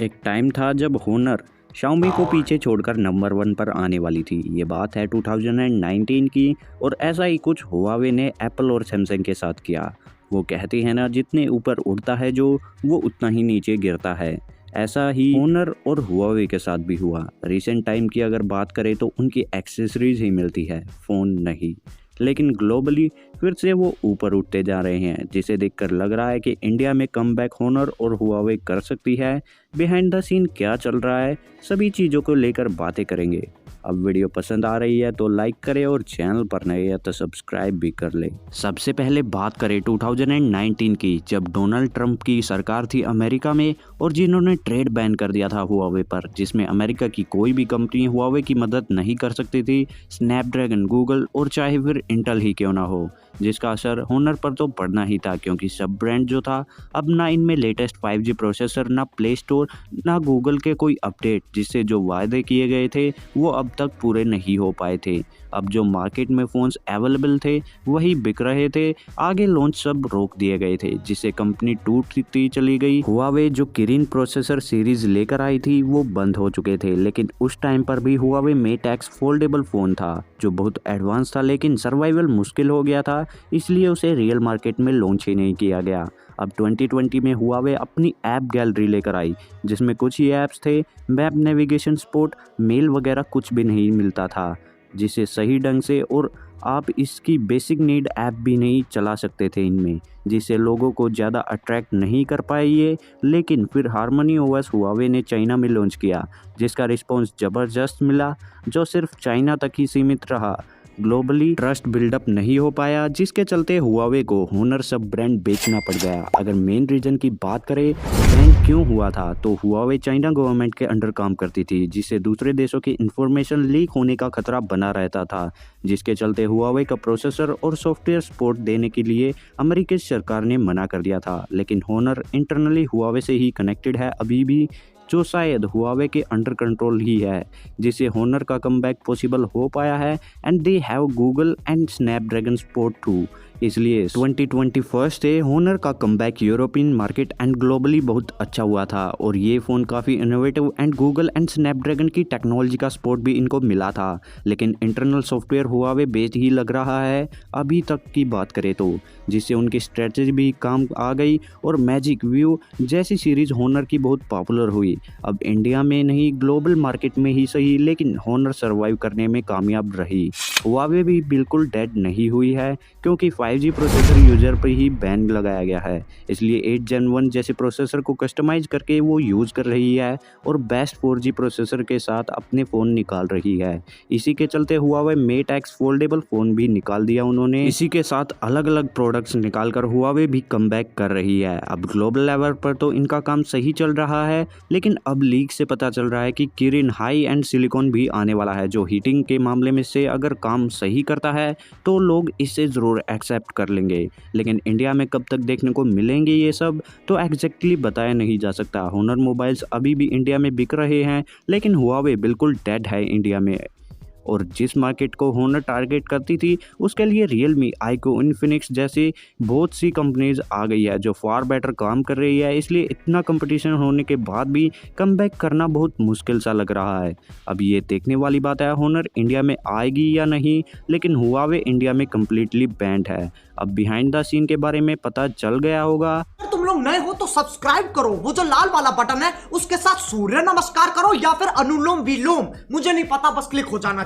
एक टाइम था जब होनर शाओमी को पीछे छोड़कर नंबर 1 पर आने वाली थी। ये बात है 2019 की और ऐसा ही कुछ हुआवे ने एप्पल और सैमसंग के साथ किया। वो कहती है ना, जितने ऊपर उड़ता है जो, वो उतना ही नीचे गिरता है। ऐसा ही होनर और हुआवे के साथ भी हुआ। रिसेंट टाइम की अगर बात करें तो उनकी एक्सेसरीज ही मिलती है, फ़ोन नहीं। लेकिन ग्लोबली फिर से वो ऊपर उठते जा रहे हैं, जिसे देखकर लग रहा है कि इंडिया में कमबैक होनर और हुआवे कर सकती है। बिहाइंड द सीन क्या चल रहा है, सभी चीज़ों को लेकर बातें करेंगे। अब वीडियो पसंद आ रही है तो लाइक करें और चैनल पर नए हैं तो सब्सक्राइब भी कर ले। सबसे पहले बात करें 2019 की, जब डोनाल्ड ट्रंप की सरकार थी अमेरिका में और जिन्होंने ट्रेड बैन कर दिया था हुआवे पर, जिसमें अमेरिका की कोई भी कंपनी हुआवे की मदद नहीं कर सकती थी। स्नैपड्रैगन, गूगल और चाहे फिर इंटेल ही क्यों ना हो, जिसका असर होनर पर तो पड़ना ही था, क्योंकि सब ब्रांड जो था अब ना इनमें लेटेस्ट 5G प्रोसेसर, ना प्ले स्टोर, ना गूगल के कोई अपडेट, जिससे जो वायदे किए गए थे वो अब तक पूरे नहीं हो पाए थे। अब जो मार्केट में फ़ोन्स अवेलेबल थे वही बिक रहे थे, आगे लॉन्च सब रोक दिए गए थे, जिससे कंपनी टूटती चली गई। हुआवे जो किरिन प्रोसेसर सीरीज़ लेकर आई थी वो बंद हो चुके थे, लेकिन उस टाइम पर भी Huawei Mate x foldable phone था जो बहुत एडवांस था, लेकिन सर्वाइवल मुश्किल हो गया था, इसलिए उसे रियल मार्केट में लॉन्च ही नहीं किया गया। अब 2020 में हुआवे अपनी ऐप गैलरी लेकर आई, जिसमें कुछ ही ऐप्स थे, मैप, नेविगेशन, स्पोर्ट, मेल वगैरह कुछ भी नहीं मिलता था, जिसे सही ढंग से और आप इसकी बेसिक नीड ऐप भी नहीं चला सकते थे इनमें, जिससे लोगों को ज़्यादा अट्रैक्ट नहीं कर पाई ये। लेकिन फिर हारमनी ओएस हुआवे ने चाइना में लॉन्च किया, जिसका रिस्पॉन्स ज़बरदस्त मिला, जो सिर्फ चाइना तक ही सीमित रहा। ग्लोबली ट्रस्ट बिल्डअप नहीं हो पाया, जिसके चलते हुआवे को होनर सब ब्रांड बेचना पड़ गया। अगर मेन रीजन की बात करें बैन क्यों हुआ था, तो हुआवे चाइना गवर्नमेंट के अंडर काम करती थी, जिससे दूसरे देशों की इंफॉर्मेशन लीक होने का खतरा बना रहता था, जिसके चलते हुआवे का प्रोसेसर और सॉफ्टवेयर सपोर्ट देने के लिए अमेरिकी सरकार ने मना कर दिया था। लेकिन होनर इंटरनली हुआवे से ही कनेक्टेड है अभी भी, जो शायद हुआवे के अंडर कंट्रोल ही है, जिससे होनर का कमबैक पॉसिबल हो पाया है। And they have Google and Snapdragon support too, इसलिए 2021 से होनर का comeback European market and globally बहुत अच्छा हुआ था, और ये फ़ोन काफ़ी innovative and Google and Snapdragon की टेक्नोलॉजी का सपोर्ट भी इनको मिला था। लेकिन इंटरनल सॉफ्टवेयर हुआवे बेस्ड ही लग रहा है अभी तक की बात करें तो, जिससे उनकी स्ट्रेटजी भी काम आ गई और मैजिक व्यू जैसी सीरीज़ होनर की बहुत पॉपुलर हुई। अब इंडिया में नहीं, ग्लोबल मार्केट में ही सही, लेकिन होनर सर्वाइव करने में कामयाब रही। हुआवे भी बिल्कुल डेड नहीं हुई है, क्योंकि 5G प्रोसेसर यूज़र पर ही बैन लगाया गया है, इसलिए 8 Gen 1 जैसे प्रोसेसर को कस्टमाइज करके वो यूज़ कर रही है और बेस्ट 4G प्रोसेसर के साथ अपने फ़ोन निकाल रही है। इसी के चलते Huawei Mate x foldable phone भी निकाल दिया उन्होंने। इसी के साथ अलग अलग प्रोडक्ट्स निकाल कर हुआवे भी कमबैक कर रही है। अब ग्लोबल लेवल पर तो इनका काम सही चल रहा है, लेकिन अब लीक से पता चल रहा है कि किरिन हाई एंड सिलिकॉन भी आने वाला है, जो हीटिंग के मामले में से अगर काम सही करता है तो लोग इसे ज़रूर एक्सेप्ट कर लेंगे। लेकिन इंडिया में कब तक देखने को मिलेंगे ये सब, तो एग्जैक्टली बताया नहीं जा सकता। होनर मोबाइल्स अभी भी इंडिया में बिक रहे हैं, लेकिन हुआवे बिल्कुल डेड है इंडिया में। और जिस मार्केट को होनर टारगेट करती थी, उसके लिए रियलमी, आईक्यू, इन्फिनिक्स जैसी बहुत सी कंपनीज आ गई है जो फार बेटर काम कर रही है। इसलिए इतना कंपटीशन होने के बाद भी कमबैक करना बहुत मुश्किल सा लग रहा है। अब ये देखने वाली बात है होनर इंडिया में आएगी या नहीं, लेकिन हुआवे इंडिया में कम्प्लीटली बैंड है। अब बिहाइंड द सीन के बारे में पता चल गया होगा। अगर तुम लोग नए हो तो सब्सक्राइब करो, वो जो लाल वाला बटन है उसके साथ सूर्य नमस्कार करो या फिर अनुलोम विलोम, मुझे नहीं पता, बस क्लिक हो जाना।